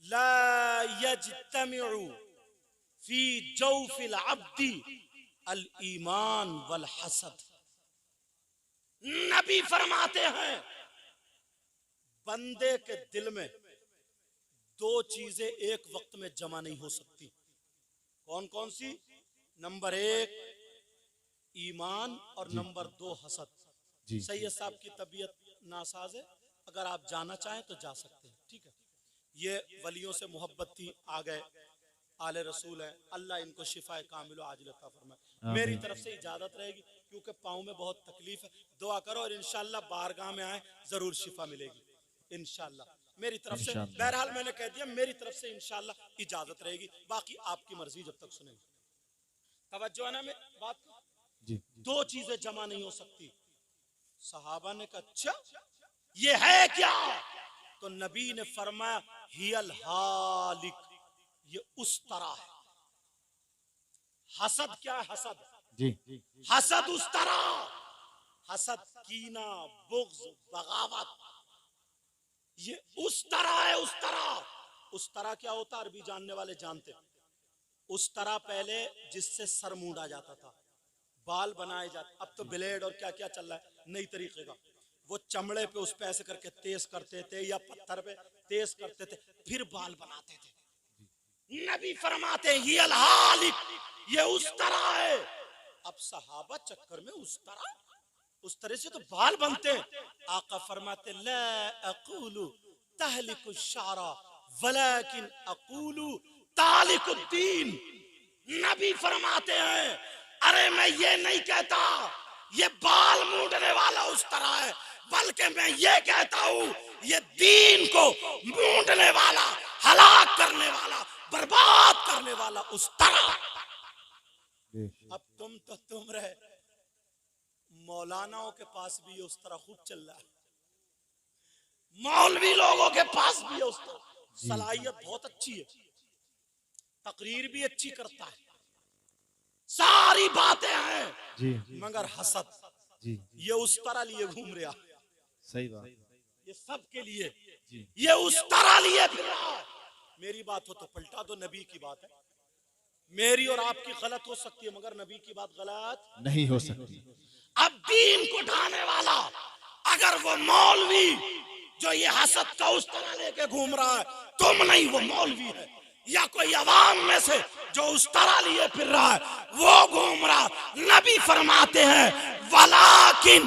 ला यज्तमिउ फी जौफिल अब्दी अल ईमान वल हसद। नबी फरमाते हैं बंदे के दिल में दो चीजें एक वक्त में जमा नहीं हो सकती। कौन कौन सी? नंबर एक ईमान और नंबर दो हसद। सैयद साहब की तबीयत नासाज है, अगर आप जाना चाहें तो जा सकते हैं, ठीक है। ये वलियों से मोहब्बत थी, आ गए, आले रसूल है, अल्लाह इनको शिफा कामिल आजिल अता फरमाए। मेरी तरफ से इजाजत रहेगी क्योंकि पाँव में बहुत तकलीफ है। दुआ करो और इंशाल्लाह बारगाह में आए, जरूर शिफा मिलेगी इंशाल्लाह मेरी तरफ से। बहरहाल मैंने कह दिया मेरी तरफ से इंशाल्लाह इजाजत रहेगी, बाकी आपकी मर्जी जब तक सुनेंगे। तवज्जो है ना मेरी बात को? दो चीजें जमा नहीं हो सकती। सहाबा ने कहा अच्छा ये है क्या? तो नबी ने फरमाया हियल हालिक, ये उस तरह है। हसद क्या है? हसद हसद उस तरह, हसद कीना बुग़्ज़ बगावत, ये उस तरह है। उस तरह, उस तरह क्या होता है अरबी जानने वाले जानते। उस तरह पहले जिससे सर मूंढा जाता था, बाल बनाए जाते, अब तो ब्लेड और क्या क्या चल रहा है नई तरीके का। वो चमड़े पे उस पे ऐसे करके तेज करते थे या पत्थर पे तेज करते थे, फिर बाल बनाते थे। नबी फरमाते हैं ये हालिक, ये उस तरह है। अब सहाबा चक्कर में उस तरह से तो बाल बनते हैं। आका फरमाते ला अक़ूलु तहलिकु शारा वलाकिन अक़ूलु तालिकुद्दीन। नबी फरमाते हैं अरे मैं ये नहीं कहता ये बाल मूंढने वाला उस तरह है, बल्कि मैं ये कहता हूँ ये दीन को मूंढने वाला, हलाक करने वाला, बर्बाद करने वाला उस तरह। अब तुम रहे, मौलानाओं के पास भी उस तरह खूब चल रहा है, मौलवी लोगों के पास भी उस तरह सलाहियत बहुत अच्छी है, तकरीर भी अच्छी करता है, सारी बातें हैं, मगर हसद ये उस तरह लिए घूम रहा। सही बात, ये सब के लिए ये उस तरह लिए फिर रहा। मेरी बात हो तो पलटा दो, नबी की बात है। मेरी और आपकी गलत हो सकती है मगर नबी की बात गलत नहीं हो सकती। अब दीन को ढाने वाला अगर वो मौलवी जो ये हसद का उस तरह लेके घूम रहा है, तुम नहीं वो मौलवी है, या कोई अवाम में से जो उस तरह लिए फिर रहा है वो घूम रहा। नबी फरमाते हैं वलाकिन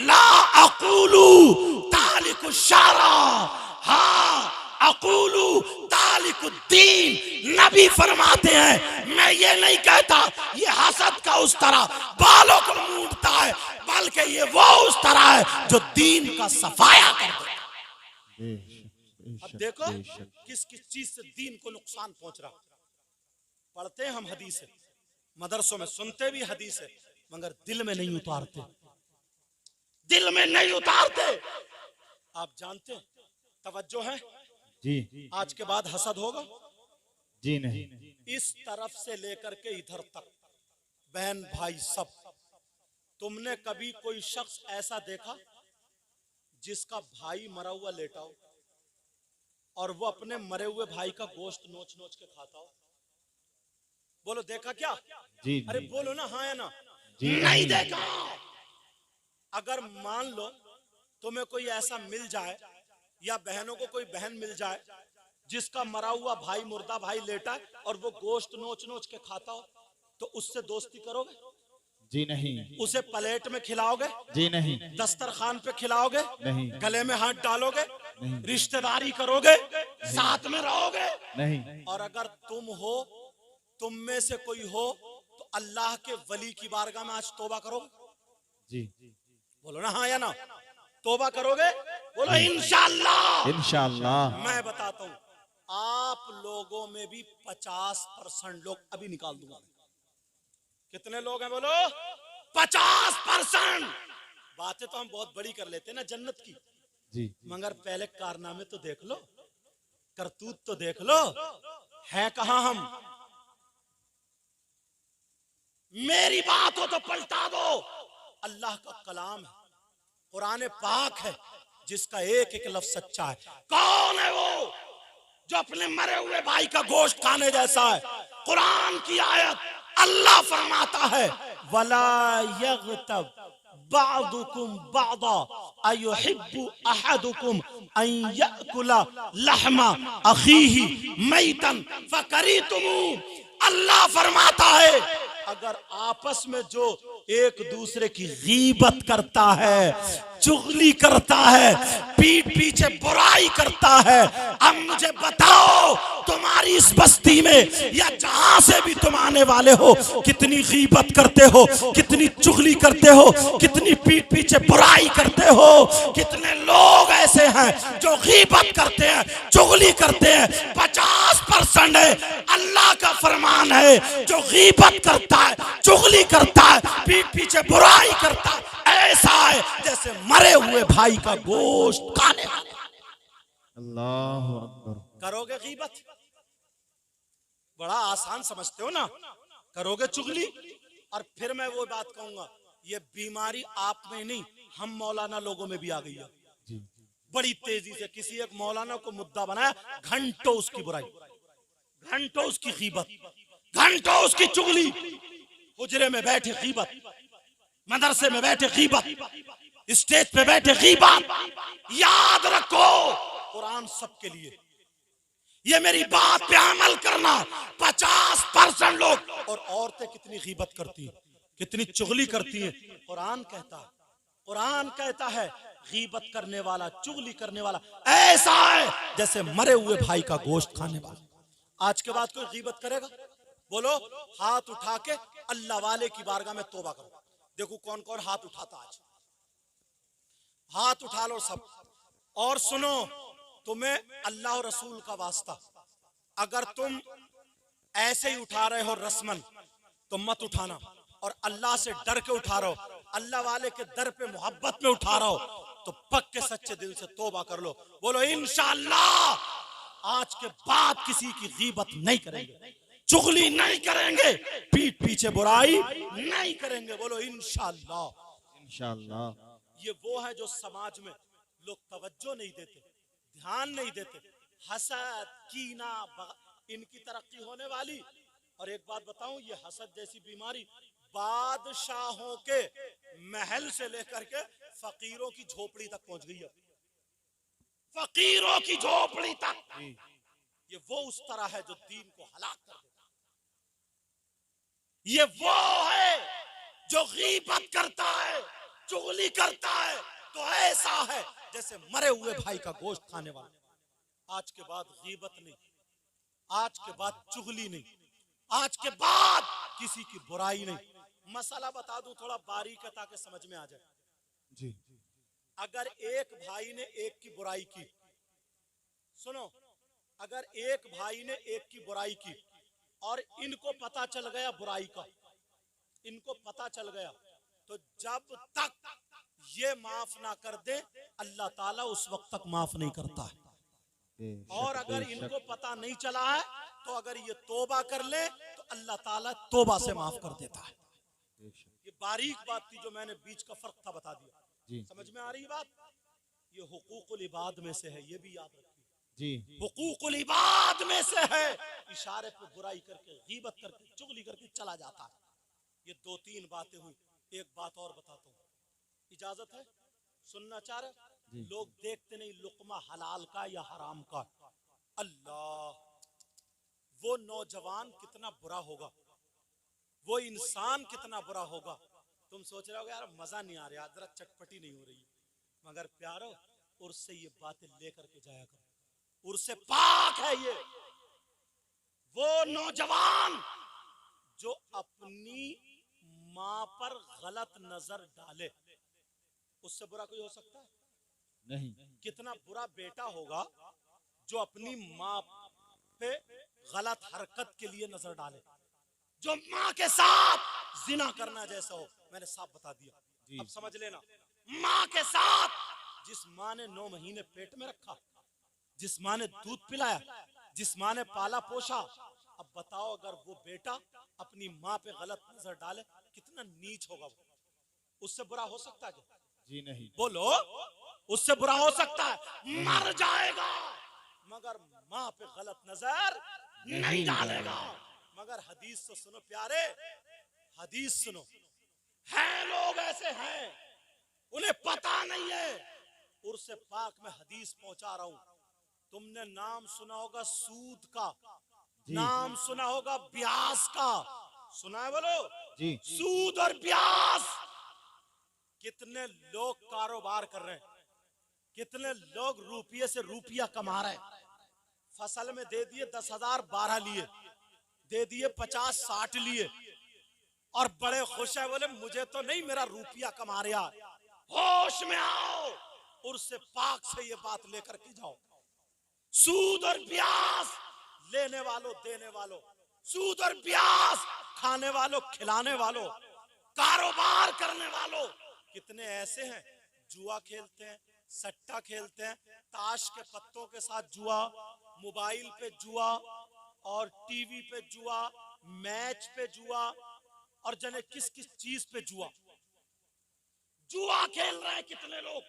ला अक़ूलु तालिकु शारा, हाँ अक़ूलु तालिकुद्दीन। नबी फरमाते हैं मैं ये नहीं कहता ये हसद का उस तरह बालों को मूंढता है, बल्कि ये वो उस तरह है जो दीन का सफाया कर दे। अब देखो किस किस चीज से दीन को नुकसान पहुंच रहा। पढ़ते हैं हम हदीस, मदरसों में सुनते भी हदीस है, मगर दिल में नहीं उतारते, दिल में नहीं उतारते। आप जानते हैं तवज्जो है जी, आज के बाद हसद होगा? जी नहीं। इस तरफ से लेकर के इधर तक बहन भाई सब, तुमने कभी कोई शख्स ऐसा देखा जिसका भाई मरा हुआ लेटा हो और वो अपने मरे हुए भाई का गोश्त नोच नोच के खाता हो? बोलो देखा क्या? जी, अरे बोलो ना हाँ या ना। जी नहीं देखा। अगर मान लो तुम्हें कोई ऐसा मिल जाए या बहनों को कोई बहन मिल जाए जिसका मरा हुआ भाई, मुर्दा भाई लेटा है और वो गोश्त नोच नोच के खाता हो, तो उससे दोस्ती करोगे? जी नहीं। उसे प्लेट में खिलाओगे? जी नहीं। दस्तरखान पे खिलाओगे? नहीं। गले में हाथ डालोगे? नहीं। रिश्तेदारी करोगे? साथ में रहोगे? नहीं। और अगर तुम में से कोई हो तो अल्लाह के वली की बारगाह में आज तौबा करोगे? जी। बोलो ना हाँ या ना। तौबा करोगे? बोलो इंशाअल्लाह। इंशाअल्लाह। मैं बताता हूँ आप लोगों में भी 50% लोग अभी निकाल दूंगा। कितने लोग हैं बोलो? 50%। बातें तो हम बहुत बड़ी कर लेते हैं ना जन्नत की, जी, मगर पहले कारनामे तो देख लो, करतूत तो देख लो, है कहां हम? मेरी बात हो तो पलटा दो। अल्लाह का कलाम है, कुरान पाक है, जिसका एक एक लफ्ज सच्चा है। कौन है वो जो अपने मरे हुए भाई का गोश्त खाने जैसा है। कुरान की आयत, अल्लाह फरमाता है वला यग़तब बादुकुम बादा अयुहिब्बु अहदुकुम अन याकुला लहमा अखीही मैतन फकरीतुमू। अल्लाह फरमाता है अगर आपस में जो एक दूसरे की गीबत करता है, चुगली करता है, पीठ पीछे बुराई करता है, अब मुझे बताओ तुम्हारी इस बस्ती में या जहां से भी तुम आने वाले हो कितनी गीबत करते हो, कितनी चुगली करते हो, कितनी पीठ पीछे बुराई करते हो। कितने लोग ऐसे हैं जो गीबत करते हैं, चुगली करते हैं, 50% है। अल्लाह का फरमान है जो गीबत करता है, चुगली करता है, पीठ पीछे बुराई करता है, ऐसा है जैसे मरे हुए भाई का गोश्त खाने वाले। अल्लाहु अकबर। करोगे गीबत? बड़ा आसान समझते हो ना? करोगे चुगली? और फिर मैं वो बात कहूंगा, ये बीमारी आप में नहीं, हम मौलाना लोगों में भी आ गई है। जी बड़ी तेजी से किसी एक मौलाना को मुद्दा बनाया, घंटों उसकी बुराई, घंटों उसकी गीबत, घंटों उसकी चुगली। हुजरे में बैठे गीबत, मदरसे में बैठे गीबत, स्टेज पे बैठे गीबत। याद रखो कुरान सबके लिए, ये मेरी बात पे अमल करना। 50% लोग और औरतें कितनी गीबत करती हैं, कितनी चुगली करती हैं। कुरान कहता है गीबत करने वाला, चुगली करने वाला ऐसा है जैसे मरे हुए भाई का गोश्त खाने वाला। आज के बाद कोई गीबत करेगा? बोलो हाथ उठा के अल्लाह वाले की बारगाह में तौबा करो। देखो कौन कौन हाथ उठाता आज, हाथ उठा लो सब। और सुनो, तुम्हें अल्लाह और रसूल का वास्ता, अगर तुम ऐसे ही उठा रहे हो रस्मन तो मत उठाना, और अल्लाह से डर के उठा रहे हो, अल्लाह वाले के दर पे मोहब्बत में उठा रहे हो, तो पक्के सच्चे दिल से तौबा कर लो। बोलो इंशाअल्लाह आज के बाद किसी की गीबत नहीं करेंगे, चुगली नहीं करेंगे, पीठ पीछे बुराई नहीं करेंगे। बोलो इंशाअल्लाह। इंशाअल्लाह। ये वो है जो समाज में लोग तवज्जो नहीं देते, ध्यान नहीं देते। हसद, कीना, इनकी तरक्की होने वाली। और एक बात बताऊं, ये हसद जैसी बीमारी बादशाहों के महल से लेकर के फकीरों की झोपड़ी तक पहुंच गई है, फकीरों की झोपड़ी तक। ये वो उस तरह है जो दीन को हलाक कर देता है। ये वो है जो गीबत करता है, चुगली करता है, तो ऐसा है जैसे मरे हुए भाई का गोश्त खाने वाला। आज के बाद गीबत नहीं, आज के बाद चुगली नहीं, आज के बाद किसी की बुराई नहीं। मसला बता दूं थोड़ा बारीक है ताकि समझ में आ जाए। जी अगर एक भाई ने एक की बुराई की, सुनो, अगर एक भाई ने एक की बुराई की और इनको पता चल गया बुराई का, इनको पता चल गया, तो जब तक ये माफ ना कर दे अल्लाह ताला उस वक्त तक माफ नहीं करता है। और अगर इनको पता नहीं चला है तो अगर ये तौबा कर ले तो अल्लाह ताला तौबा से माफ कर देता है। ये बारीक बात थी जो मैंने बीच का फर्क था बता दिया। जी समझ में आ रही बात? ये हुकूकुल इबाद में से है, ये भी याद रखिए। जी हुकूकुल इबाद में से है, इशारे पे बुराई करके, गीबत करके, चुगली करके चला जाता है। ये 2-3 बातें हुई। एक बात और बताता हूँ, इजाजत है? सुनना चाह रहे? लोग देखते नहीं लुकमा हलाल का या हराम का। अल्लाह, वो नौजवान कितना बुरा होगा, वो इंसान कितना बुरा होगा। तुम सोच रहे हो यार मजा नहीं आ रहा, जरा चटपटी नहीं हो रही, मगर प्यारो उर्स से ये बातें लेकर के जाया करो। उर्स से पाक है ये। वो नौजवान जो अपनी माँ पर गलत नजर डाले, उससे बुरा कोई हो सकता है? नहीं। कितना बुरा बेटा होगा जो अपनी माँ पे गलत हरकत के लिए नजर डाले, जो माँ के साथ जिना करना जैसा हो। मैंने साफ बता दिया, अब समझ लेना। माँ के साथ, जिस माँ ने 9 महीने पेट में रखा, जिस माँ ने दूध पिलाया, जिस माँ ने पाला पोषा, अब बताओ अगर वो बेटा अपनी माँ पे गलत नजर डाले कितना नीच होगा वो। उससे बुरा हो सकता है क्या? जी नहीं। बोलो, उससे बुरा हो सकता है? मर जाएगा, मगर माँ पे गलत नजर नहीं डालेगा। मगर हदीस तो सुनो प्यारे, हदीस सुनो। हैं लोग ऐसे हैं, उन्हें पता नहीं है। उर्से पाक में हदीस पहुंचा रहा हूं। तुमने नाम सुना होगा सूद का, नाम सुना होगा ब्याज का, सुना है बोलो जी। सूद और ब्याज। कितने लोग कारोबार कर रहे हैं, कितने लोग रुपये से रुपया कमा रहे हैं। फसल में दे दिए 10,000 12 लिए, दे दिए 50-60 लिए, और बड़े खुश है, बोले मुझे तो नहीं, मेरा रुपया कमा रहा। होश में आओ, उर्से पाक से ये बात लेकर के जाओ। सूद और ब्याज लेने वालों देने वालों, सूद और ब्याज खाने वालों खिलाने वालों, कारोबार करने वालों, कितने ऐसे हैं जुआ खेलते हैं, सट्टा खेलते हैं, ताश के पत्तों के साथ जुआ, मोबाइल पे जुआ और टीवी पे जुआ, मैच पे जुआ, और जने किस किस चीज पे जुआ जुआ खेल रहे हैं कितने लोग।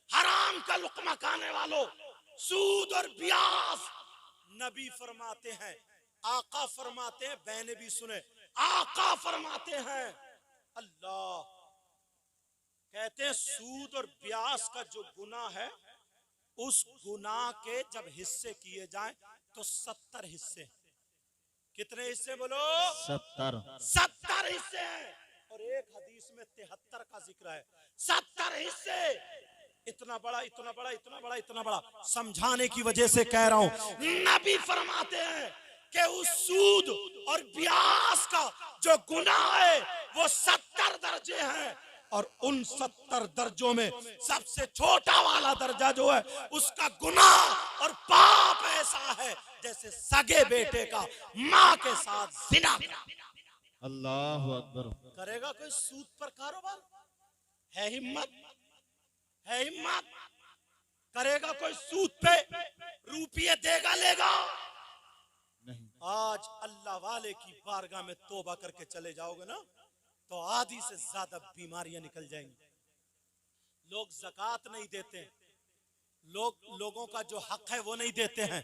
हराम का लुकमा खाने वालों, सूद और ब्याज। नबी फरमाते हैं, आका फरमाते हैं, बहने भी सुने, आका फरमाते हैं, अल्लाह कहते हैं सूद और ब्याज का जो गुनाह है, उस गुनाह के जब हिस्से किए जाएं तो 70 हिस्से। कितने हिस्से बोलो? 70 हिस्से हैं। और एक हदीस में 73 का जिक्र है। 70 हिस्से। इतना बड़ा इतना बड़ा इतना बड़ा इतना बड़ा समझाने की वजह से कह रहा हूं। नबी फरमाते हैं कि उस सूद और ब्याज का जो गुनाह है वो 70 दर्जे हैं, और उन 70 दर्जों में सबसे छोटा वाला दर्जा जो है उसका गुनाह और पाप ऐसा है जैसे सगे बेटे का माँ के साथ जिना। अल्लाह अकबर। करेगा कोई सूद पर कारोबार? है हिम्मत? है हिम्मत? करेगा कोई सूद पे रुपये देगा लेगा? नहीं। आज अल्लाह वाले की बारगाह में तौबा करके चले जाओगे ना, तो आधी से ज्यादा बीमारियां निकल जाएंगी। लोग ज़कात नहीं देते, लोगों का जो हक है वो नहीं देते हैं,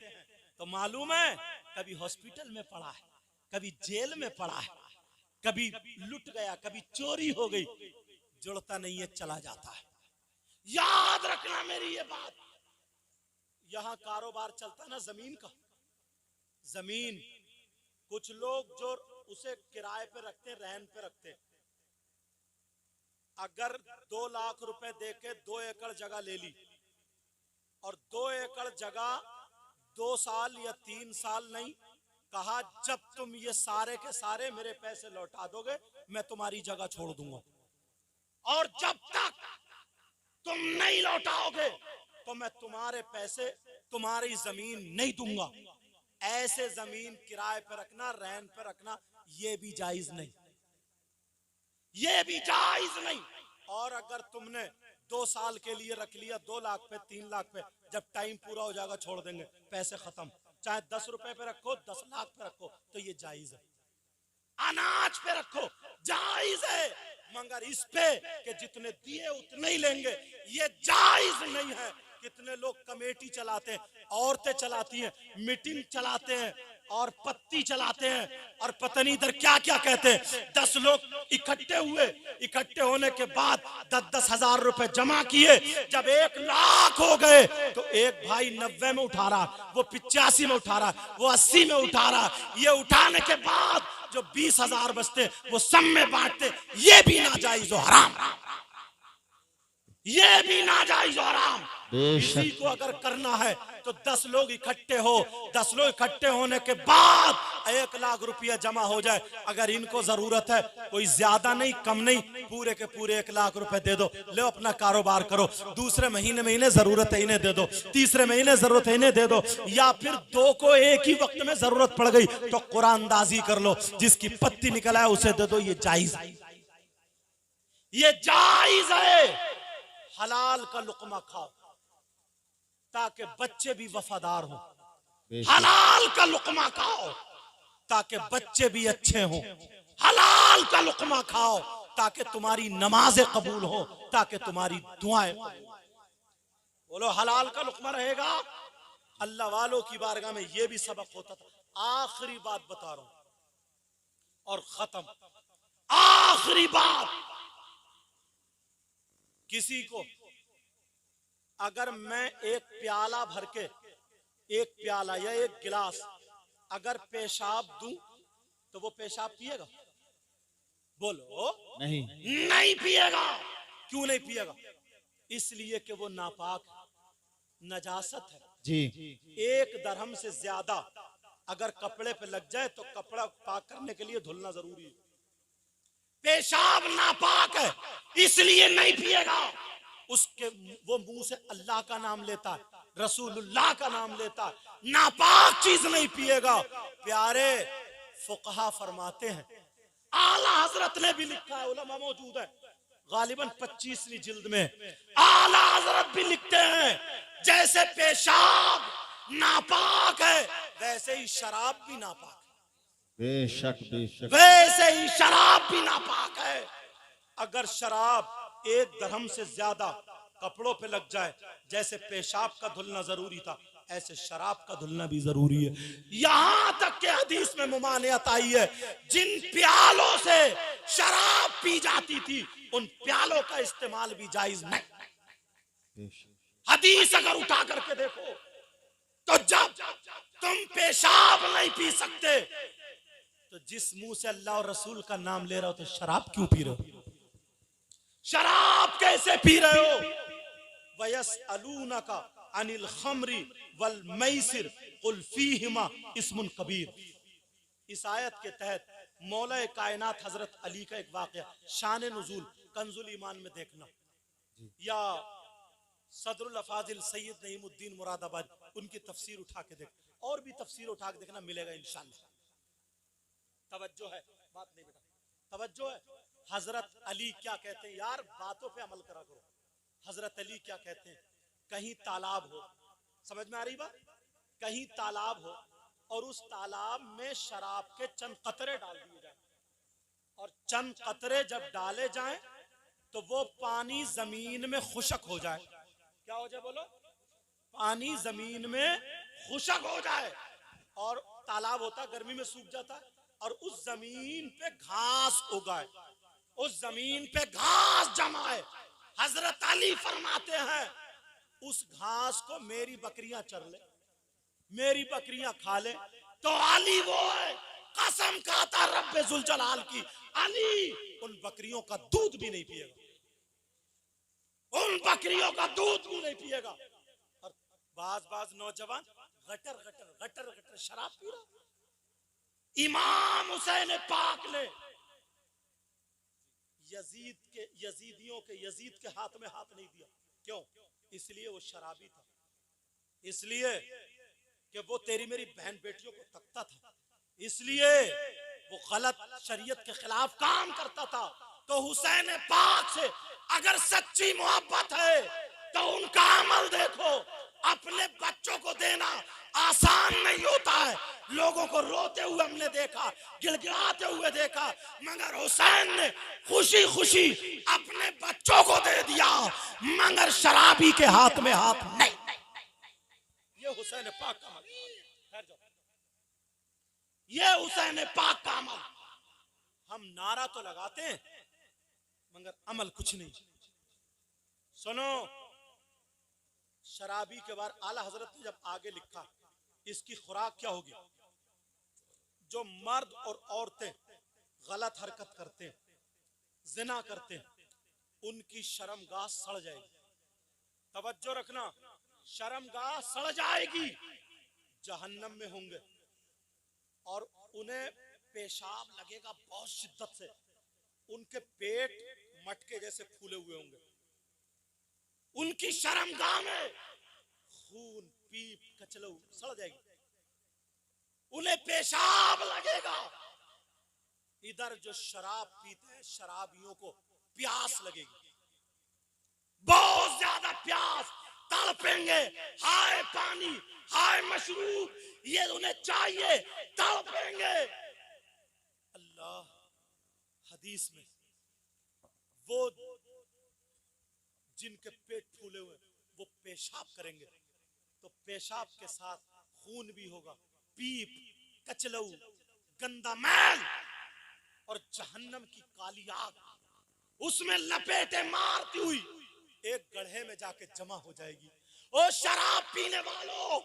तो मालूम है कभी हॉस्पिटल में पड़ा है, कभी जेल में पड़ा है, कभी लुट गया, कभी चोरी हो गई, जुड़ता नहीं है, चला जाता है। याद रखना मेरी ये बात। यहां कारोबार चलता ना जमीन का, जमीन कुछ लोग जो उसे किराए पे रखते, रहन पे रखते, अगर 2 लाख रुपए देके 2 एकड़ जगह ले ली, और 2 एकड़ जगह 2 साल या 3 साल नहीं, कहा जब तुम ये सारे के सारे मेरे पैसे लौटा दोगे मैं तुम्हारी जगह छोड़ दूंगा, और जब तक तुम नहीं लौटाओगे तो मैं तुम्हारे पैसे, तुम्हारी जमीन नहीं दूंगा। ऐसे जमीन किराए पे रखना, रहन पे रखना, ये भी जायज नहीं, ये भी जायज नहीं। और अगर तुमने 2 साल के लिए रख लिया 2 लाख पे, 3 लाख पे, जब टाइम पूरा हो जाएगा छोड़ देंगे, पैसे खत्म। चाहे 10 रुपए पे रखो, 10 लाख पे रखो, तो ये जायज है। अनाज पे रखो, जायज है, मगर इस पे कि जितने दिए उतने ही लेंगे, ये जायज नहीं है। कितने लोग कमेटी चलाते हैं, औरतें चलाती हैं, मीटिंग चलाते हैं और पत्ती चलाते हैं, और पता नहीं इधर क्या क्या कहते हैं। 10 लोग इकट्ठे हुए, इकट्ठे होने के बाद 10-10 हजार रुपए जमा किए, जब 1 लाख हो गए तो एक भाई 90 में उठा रहा, वो 85 में उठा रहा, वो 80 में उठा रहा। ये उठाने के बाद जो 20 हजार बचते वो सब में बांटते, ये भी नाजायज और हराम, ये भी नाजायज और हराम। इसी को अगर करना है तो 10 लोग इकट्ठे हो, 10 लोग इकट्ठे होने के बाद 1 लाख रुपया जमा हो जाए। अगर इनको जरूरत है, कोई ज्यादा नहीं कम नहीं, पूरे के पूरे 1 लाख रुपए दे दो, ले अपना कारोबार करो। दूसरे महीने जरूरत है इन्हें दे दो, तीसरे महीने जरूरत है इन्हें दे दो, या फिर 2 को एक ही वक्त में जरूरत पड़ गई तो कुरानदाजी कर लो, जिसकी पत्ती निकल आए उसे दे दो। ये जायज, ये जायज है। हलाल का लुकमा खाओ ताकि बच्चे भी वफादार हों। हलाल का लुकमा खाओ ताकि बच्चे भी अच्छे हों। हलाल का लुकमा खाओ ताकि तुम्हारी नमाजें कबूल हो, ताकि तुम्हारी दुआएं कबूल हो। बोलो हलाल का लुकमा रहेगा, अल्लाह वालों की बारगाह में ये भी सबक होता था। आखिरी बात बता रहा हूं और खत्म। आखिरी बात, किसी को अगर मैं एक प्याला भर के, एक प्याला या एक गिलास अगर पेशाब दूं तो वो पेशाब पिएगा? बोलो नहीं। नहीं पिएगा। क्यों नहीं पिएगा? इसलिए कि वो नापाक है, नजासत है। जी। एक दरहम से ज्यादा अगर कपड़े पे लग जाए तो कपड़ा पाक करने के लिए धुलना जरूरी है। पेशाब नापाक है, इसलिए नहीं पिएगा। उसके वो मुंह से अल्लाह का नाम लेता है, रसूलुल्लाह का नाम लेता है, नापाक चीज नहीं पिएगा। प्यारे फुकहा फरमाते हैं, आला हजरत ने भी लिखा है, उलमा मौजूद है, गालिबन 25वीं जिल्द में आला हजरत भी लिखते हैं, जैसे पेशाब नापाक है वैसे ही शराब भी नापाक है, बेशक बेशक। वैसे ही शराब भी नापाक है। अगर शराब एक दरहम से ज्यादा कपड़ों पे लग जाए, जैसे पेशाब का धुलना जरूरी था, ऐसे शराब का धुलना भी जरूरी है। यहां तक के हदीस में मुमानियत आई है, जिन प्यालों से शराब पी जाती थी उन प्यालों का इस्तेमाल भी जायज नहीं। हदीस अगर उठा करके देखो तो जब तुम पेशाब नहीं पी सकते तो जिस मुंह से अल्लाह और रसूल का नाम ले रहे हो तो शराब क्यों पी रहे हो? शराब कैसे पी रहे हो? वयसअलूनका अनिल खमरी वल मैसिर कुल फीहिमा इस्मुन कबीर। इस आयत के तहत मौला कायनात हजरत अली का एक वाकया, शान नुजूल, कंजुल ईमान में देखना, या सदरुल अफाजिल सैयद नईमुद्दीन मुरादाबाद उनकी तफसीर उठा के देख, और भी तफसीर उठा के देखना, मिलेगा इंशाअल्लाह। तवज्जो है, बात नहीं बेटा, तवज्जो है। हजरत अली क्या कहते हैं? यार बातों पे अमल करा करो। हजरत अली क्या कहते हैं? कहीं तालाब हो, समझ में आ रही बात? कहीं तालाब हो और उस तालाब में शराब के चंद कतरे डाल दिए जाए, और चंद कतरे जब डाले जाएं तो वो पानी जमीन में खुशक हो जाए। क्या हो जाए बोलो? पानी जमीन में खुशक हो जाए, और तालाब होता गर्मी में सूख जाता है, और उस जमीन पे घास उगाए, उस जमीन पे घास जमाए। हजरत अली फरमाते हैं उस घास को मेरी बकरियां चर ले, मेरी बकरियां खा ले, तो अली वो है, कसम खाता रब्बे जुल जलाल की, अली उन बकरियों का दूध भी नहीं पिएगा, उन बकरियों का दूध भी नहीं पिएगा। और बाज नौजवान गटर गटर गटर गटर शराब पी रहा। इमाम हुसैन पाक ने यजीद के हाथ में हाथ नहीं दिया। क्यों? इसलिए वो शराबी था, इसलिए कि वो तेरी मेरी बहन बेटियों को तकता था, इसलिए वो गलत शरीयत के खिलाफ काम करता था। तो हुसैन पाक से अगर सच्ची मोहब्बत है तो उनका अमल देखो। अपने बच्चों को देना आसान नहीं होता है, लोगों को रोते हुए हमने देखा, गिड़गिड़ाते हुए देखा, मगर हुसैन ने खुशी खुशी अपने बच्चों को दे दिया, मगर शराबी के हाथ में हाथ नहीं। ये हुसैन पाक का अमल, ये हुसैन पाक का अमल। हम नारा तो लगाते हैं मगर अमल कुछ नहीं। सुनो, शराबी के बाद आला हजरत ने जब आगे लिखा इसकी खुराक क्या होगी, जो मर्द और औरतें गलत हरकत करते हैं, जिना करते हैं, उनकी शर्मगाह सड़ जाएगी। तवज्जो रखना, शर्मगाह सड़ जाएगी, जहन्नम में होंगे, और उन्हें पेशाब लगेगा बहुत शिद्दत से, उनके पेट मटके जैसे फूले हुए होंगे, उनकी शर्मगाह में खून पीप कचलू सड़ जाएगी, उन्हें पेशाब लगेगा। इधर जो शराब पीते हैं शराबियों को प्यास लगेगी, बहुत ज्यादा प्यास, तड़पेंगे, हाय पानी, हाय मशरूब, ये उन्हें चाहिए, तड़पेंगे। अल्लाह हदीस में वो जिनके पेट फूले हुए वो पेशाब करेंगे, तो पेशाब के साथ खून भी होगा, पीप, कचलऊ, गंदा मैल और जहन्नम की काली आग उसमें लपेटे मारती हुई एक गड्ढे में जाके जमा हो जाएगी। ओ शराब पीने वालों,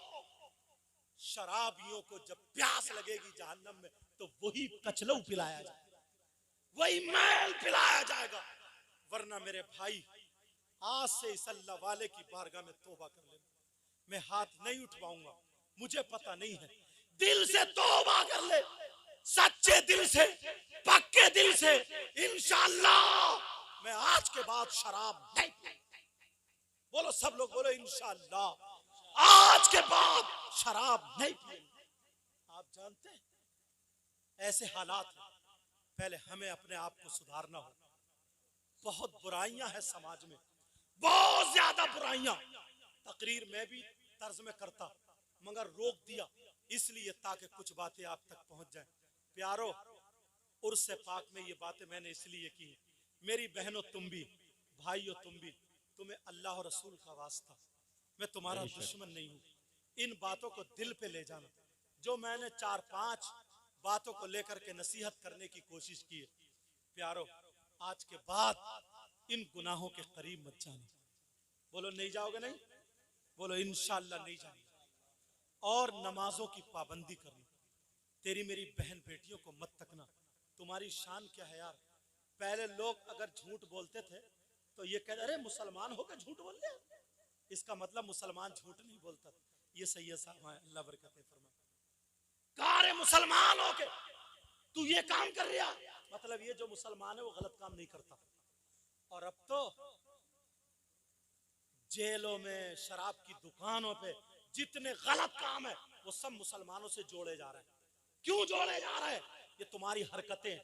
शराबियों को जब प्यास लगेगी जहन्नम में तो वही कचलऊ पिलाया जाएगा, वही मैल पिलाया जाएगा। वरना मेरे भाई, आज से इस अल्लाह वाले की बारगाह में तौबा कर ले। मैं हाथ नहीं उठवाऊंगा, मुझे पता नहीं है। दिल से तौबा कर ले, सच्चे दिल से, पक्के दिल से। इंशाअल्लाह मैं आज के बाद शराब नहीं पीऊंगा। बोलो सब लोग बोलो इंशाअल्लाह आज के बाद शराब नहीं पीऊंगा। आप जानते हैं ऐसे हालात हैं, पहले हमें अपने आप को सुधारना हो। बहुत बुराइयां हैं समाज में, बहुत ज्यादा बुराइयां। तकरीर में भी तर्ज में करता मगर रोक दिया इसलिए ताकि कुछ बातें आप तक पहुंच जाएं। प्यारो, उर्स पाक में ये बातें मैंने इसलिए की। मेरी बहनों तुम भी, भाइयों तुम भी, तुम्हें अल्लाह और रसूल का वास्ता, मैं तुम्हारा दुश्मन नहीं हूं। इन बातों को दिल पे ले जाना। जो मैंने 4-5 बातों को लेकर के नसीहत करने की कोशिश की है, प्यारो आज के बाद इन गुनाहों के करीब मत जाना। बोलो नहीं जाओगे? नहीं बोलो इंशाअल्लाह नहीं जाएंगे। और नमाजों की पाबंदी करना। तेरी मेरी बहन बेटियों को मत तकना। तुम्हारी शान क्या है यार। पहले लोग अगर झूठ बोलते थे तो ये कहते अरे मुसलमान होकर झूठ बोल रहे, इसका मतलब मुसलमान झूठ नहीं बोलता। ये सही है साहब, अल्लाह बरकत फरमाए। कारे मुसलमान होके तू ये काम कर रहा, मतलब ये जो मुसलमान है वो गलत काम नहीं करता। और अब तो जेलों में, शराब की दुकानों पे जितने गलत काम है वो सब मुसलमानों से जोड़े जा रहे हैं। क्यों जोड़े जा रहे हैं? ये तुम्हारी हरकतें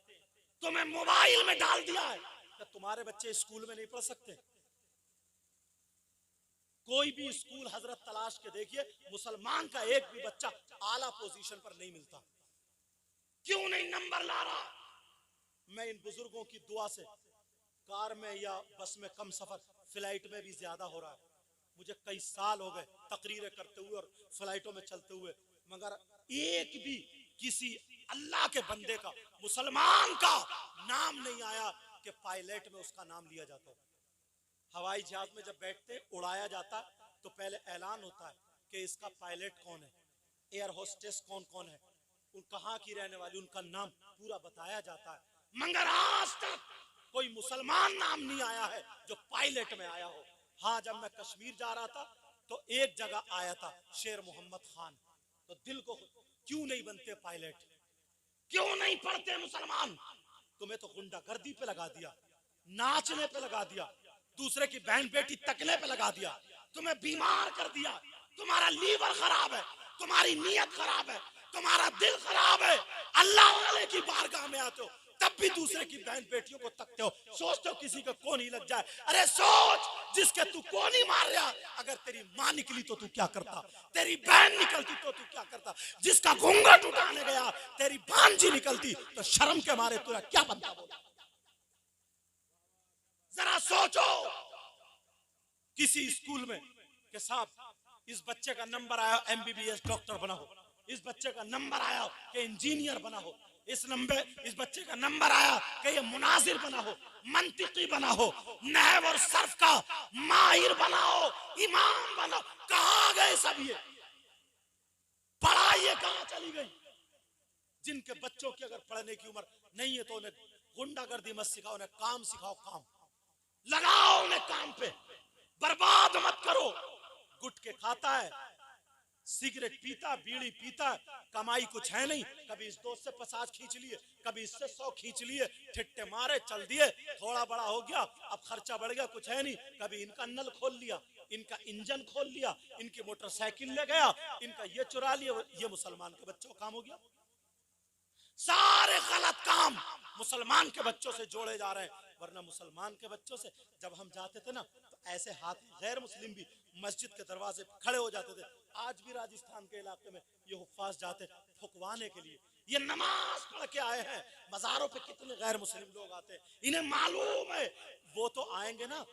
तुम्हें मोबाइल में डाल दिया है। क्या तुम्हारे बच्चे स्कूल में नहीं पढ़ सकते? कोई भी स्कूल हजरत तलाश के देखिए, मुसलमान का एक भी बच्चा आला पोजीशन पर नहीं मिलता। क्यों नहीं नंबर ला रहा? मैं इन बुजुर्गों की दुआ से कार में या बस में कम सफर, फ्लाइट में भी ज्यादा हो रहा है। मुझे कई साल हो गए तकरीरें करते हुए और फ्लाइटों में चलते हुए, मगर एक भी किसी अल्लाह के बंदे का, मुसलमान का नाम नहीं आया कि पायलट में उसका नाम लिया जाता हो। हवाई जहाज में जब बैठते उड़ाया जाता तो पहले ऐलान होता है कि इसका पायलट कौन है, एयर होस्टेस कौन कौन है, उन कहाँ की रहने वाली, उनका नाम पूरा बताया जाता है। मगर आज तक कोई मुसलमान नाम नहीं आया है जो पायलट में आया हो। हाँ, जब मैं कश्मीर जा रहा था तो एक जगह आया था शेर मोहम्मद खान, तो दिल को क्यों नहीं बनते पायलट, क्यों नहीं पढ़ते मुसलमान? तुम्हें तो गुंडागर्दी पे लगा दिया, नाचने पे लगा दिया, दूसरे की बहन बेटी तकने पे लगा दिया, तुम्हें बीमार कर दिया। तुम्हारा लीवर खराब है, तुम्हारी नीयत खराब है, तुम्हारा दिल खराब है। अल्लाह वाले की बारगाह में आते हो तब भी दूसरे की बहन बेटियों को तकते हो, सोचते हो किसी का कौन ही लग जाए। अरे सोच, जिसके तू कौन ही मार रहा, अगर तेरी माँ निकली तो तू क्या करता, तेरी बहन निकलती तो तू क्या करता, जिसका घूंघट उठाने गया तेरी भांजी निकलती तो शर्म के मारे तुझे क्या बनता? बोला जरा सोचो। किसी स्कूल में कि साहब इस बच्चे का नंबर आया MBBS डॉक्टर बना हो, इस बच्चे का नंबर आया कि इंजीनियर बना हो, इस बच्चे का नंबर आया कि ये मुनाजिर बना हो, मंतिकी बना हो, नहव और सर्फ का माहिर बना हो, इमाम बना हो। कहाँ गए सब ये? पढ़ाई कहाँ चली गई? जिनके बच्चों की अगर पढ़ने की उम्र नहीं है तो उन्हें गुंडागर्दी मत सिखाओ, उन्हें काम सिखाओ, काम लगाओ उन्हें काम पे। बर्बाद मत करो। गुटखे खाता है, सिगरेट पीता, बीड़ी पीता, कमाई कुछ है नहीं, कभी इस दोस्त से 50 खींच लिए, कभी इससे 100 खींच लिए, ठिट्टे मारे चल दिए, थोड़ा बड़ा हो गया अब खर्चा बढ़ गया, कुछ है नहीं, कभी इनका नल खोल लिया, इनका इंजन खोल लिया, इनकी मोटरसाइकिल ले गया, इनका ये चुरा लिया। ये मुसलमान के बच्चों का काम हो गया। सारे गलत काम मुसलमान के बच्चों से जोड़े जा रहे हैं। वरना मुसलमान के बच्चों से जब हम जाते थे ना तो ऐसे हाथ, गैर मुस्लिम भी मस्जिद के दरवाजे खड़े हो जाते थे। आज भी राजस्थान के इलाके में ये हुफ्फाज जाते फुकवाने के लिए, ये नमाज पढ़ के आए हैं। मजारों पे कितने गैर मुस्लिम लोग आते हैं, इन्हें मालूम है वो तो आएंगे ना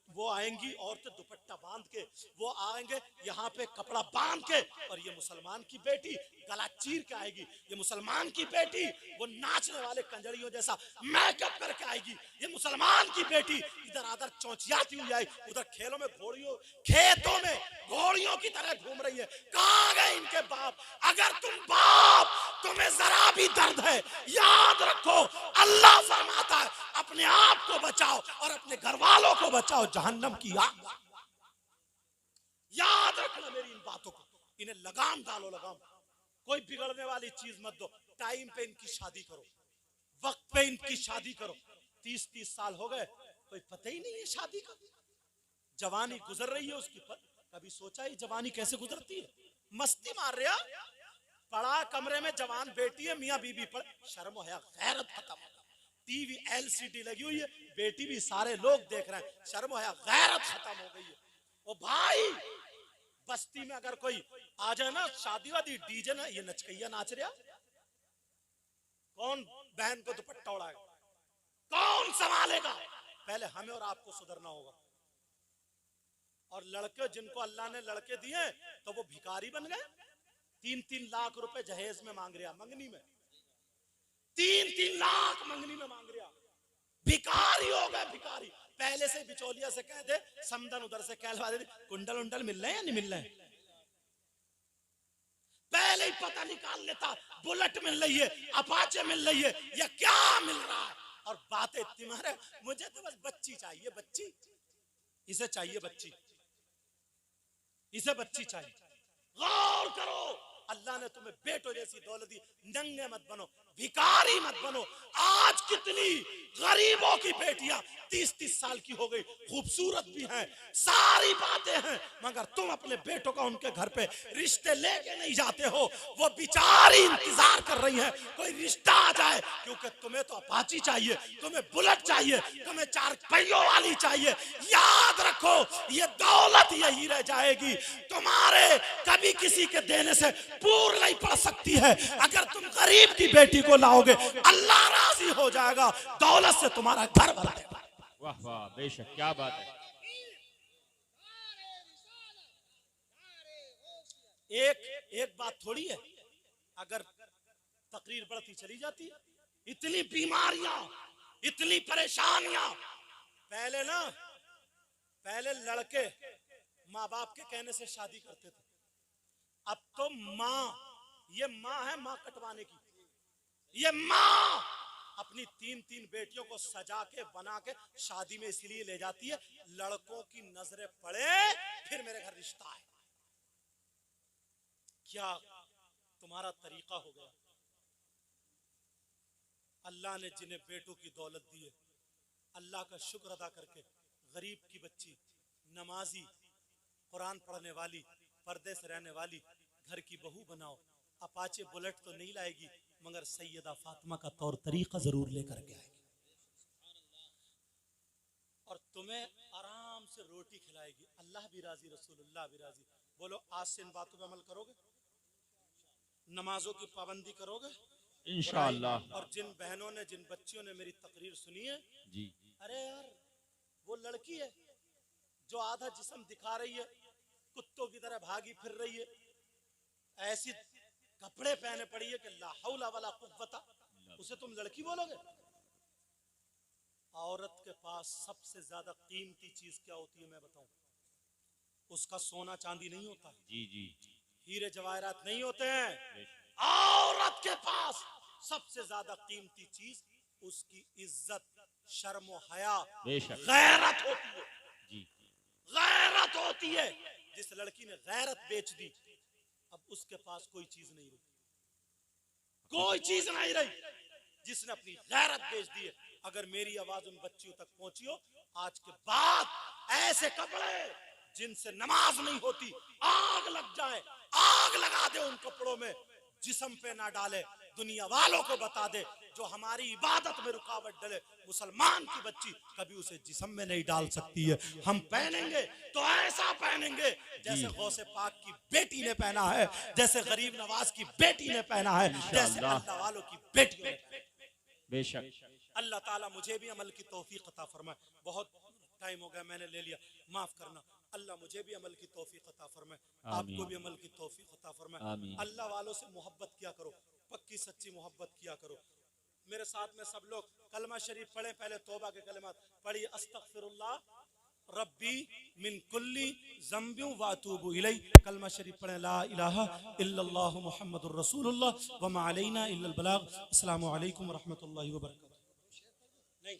वो आएंगी औरतें दुपट्टा बांध के, वो आएंगे यहाँ पे कपड़ा बांध के, और ये मुसलमान की बेटी गला चीर के आएगी। ये मुसलमान की बेटी वो नाचने वाले कंजड़ियों जैसा मेकअप करके आएगी। ये मुसलमान की बेटी इधर आधर चौंचियाती हुई आई, उधर खेलों में घोड़ियों, खेतों में घोड़ियों की तरह घूम रही है। कहाँ गए इनके बाप? अगर तुम बाप तुम्हें जरा भी दर्द है, याद रखो अल्लाह फरमाता है अपने आप को बचाओ और अपने घर वालों को बचाओ जहन्नम की आग। याद रखना मेरी इन बातों को, इन्हें लगाम डालो, लगाम। कोई बिगड़ने वाली चीज मत दो। टाइम पे इनकी शादी करो, वक्त पे इनकी शादी करो। 30-30 साल हो गए, कोई पता ही नहीं है शादी का। जवानी गुजर रही है उसकी, पर कभी सोचा ही जवानी कैसे गुजरती है? मस्ती मार रहा, पड़ा कमरे में जवान बेटी है, मियाँ बीबी पड़े, शर्म है, गैरत खत्म। टीवी LCD लगी हुई है, बेटी भी सारे लोग देख रहे हैं, शर्म है, गैरत खत्म हो गई है। ओ भाई, बस्ती में अगर कोई आ जाए ना शादी वादी डीजे ना, ये नचकैया नाच रहा, कौन बहन को दुपट्टा उड़ाएगा? कौन संभालेगा? पहले हमें और आपको सुधरना होगा। और लड़के जिनको अल्लाह ने लड़के दिए तो वो भिखारी बन गए। 3-3 लाख रुपए जहेज में मांग रहा, मंगनी में 3-3 लाख मंगनी में मांग रहा। भिखारी हो गए, भिखारी। पहले से बिचौलिया से कह दे, समदन उधर से कहलवा दे, कुंडल उंडल मिल रहे हैं या नहीं मिल रहे हैं? पहले ही पता निकाल लेता, बुलेट मिल रही है, अपाचे मिल रही है, या क्या मिल रहा है। और बातें इतनी मारे, मुझे तो बस बच्ची चाहिए, बच्ची, इसे चाहिए बच्ची, इसे बच्ची चाहिए। गौर करो, अल्लाह ने तुम्हें बेटो जैसी दौलत दी, नंगे मत बनो, भिखारी मत बनो। आज कितनी गरीबों की बेटियां 30-30 साल की हो गई, खूबसूरत भी हैं, सारी बातें हैं, मगर तुम अपने बेटों का उनके घर पे रिश्ते लेके नहीं जाते हो। वो बेचारी इंतजार कर रही है कोई रिश्ता आ जाए, क्योंकि तुम्हें तो अपाची चाहिए, तुम्हें बुलेट चाहिए, तुम्हें 4 पहियों वाली चाहिए। याद रखो ये दौलत यही रह जाएगी, तुम्हारे कभी किसी के देने से पूर्ण नहीं पड़ सकती है। अगर तुम गरीब की बेटी को लाओगे, अल्लाह राजी हो जाएगा, दौलत से तुम्हारा घर भरेगा। वाह वाह, बेशक, क्या बात है। एक बात थोड़ी है, अगर तकरीर बढ़ती चली जाती है, इतनी बीमारियां, इतनी परेशानियां। पहले लड़के माँ बाप के कहने से शादी करते थे, अब तो ये माँ है, माँ कटवाने की। ये माँ अपनी 3-3 बेटियों को सजा के बना के शादी में इसलिए ले जाती है, लड़कों की नजरें पड़े, फिर मेरे घर रिश्ता है। क्या तुम्हारा तरीका हो गया? अल्लाह ने जिन्हें बेटों की दौलत दी है, अल्लाह का शुक्र अदा करके गरीब की बच्ची, नमाजी, कुरान पढ़ने वाली, पर्दे से रहने वाली घर की बहू बनाओ। अपाचे बुलेट तो नहीं लाएगी, मगर सैयदा फातिमा का तौर तरीका जरूर लेकर के आएगी, और तुम्हें आराम से रोटी खिलाएगी। अल्लाह भी राजी, रसूलुल्लाह भी राजी। बोलो, आज से इन बातों पे अमल करोगे? नमाजों की पाबंदी करोगे इंशाअल्लाह। और जिन बहनों ने, जिन बच्चियों ने मेरी तकरीर सुनी है जी, अरे यार, वो लड़की है जो आधा जिस्म दिखा रही है, कुत्तों की तरह भागी फिर रही है, ऐसी कपड़े पहने पड़ी है कि ला हौला वला कुव्वता, उसे तुम लड़की बोलोगे? औरत के पास सबसे ज्यादा कीमती चीज क्या होती है मैं बताऊं? उसका सोना चांदी नहीं होता, जी जी, हीरे जवाहरात नहीं होते हैं। औरत के पास सबसे ज्यादा कीमती चीज उसकी इज्जत, शर्म और हया, गैरत होती है। जी, गैरत होती है। जिस लड़की ने गैरत बेच दी, अब उसके पास कोई चीज नहीं रही, कोई चीज नहीं रही। जिसने अपनी गैरत बेच दी है, अगर मेरी आवाज उन बच्चियों तक पहुंची हो, आज के बाद ऐसे कपड़े जिनसे नमाज नहीं होती, आग लग जाए, आग लगा दे उन कपड़ों में, जिस्म पे ना डाले, दुनिया वालों को बता दे, जो हमारी इबादत में रुकावट डाले, मुसलमान की बच्ची कभी उसे जिस्म में नहीं डाल सकती है। हम पहनेंगे तो ऐसा पहनेंगे जैसे गौसे पाक की बेटी ने पहना है, जैसे गरीब नवाज की बेटी ने पहना है, जैसे अल्लाह वालों की बेटी ने। बेशक। अल्लाह ताला मुझे भी अमल की तौफीक अता फरमाए। बहुत टाइम हो गया, मैंने ले लिया, माफ करना। अल्लाह मुझे भी अमल की तौफीक अता फरमाए, आमीन। आपको भी अमल की तौफीक अता फरमाए। आमीन। अल्लाह वालों से मोहब्बत किया करो, पक्की सच्ची मोहब्बत किया करो। मेरे साथ में सब लोग कलमा शरीफ पढ़े, पहले तौबा के कलमात पढ़िए। अस्तगफिरुल्लाह रब्बी मिन कुल्ली ज़ंबिन व अतूबु इलैह। कलमा शरीफ पढ़े, ला इलाहा इल्लल्लाहु मुहम्मदुर रसूलुल्लाह व मा अलैना इल्लल बलाग। अस्सलामु अलैकुम व रहमतुल्लाहि व बरकातहू।